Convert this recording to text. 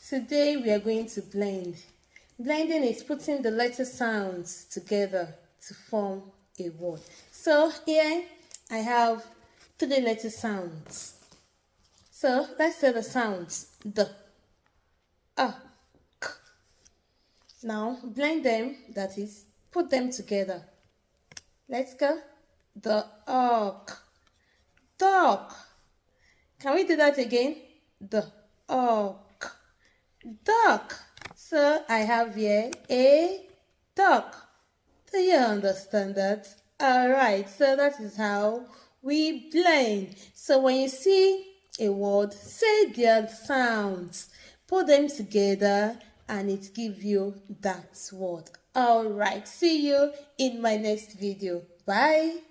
Today we are going to blend. Blending is putting the letter sounds together to form a word. So here I have 3 letter sounds. So let's say the sounds the, k. Now blend them, that is, put them together. Let's go. The ok, dog. Can we do that again? The ok, dog. So I have here a dog. Do you understand that? Alright, so that is how we blend. So when you see a word, say their sounds, put them together and it gives you that word. Alright, see you in my next video. Bye.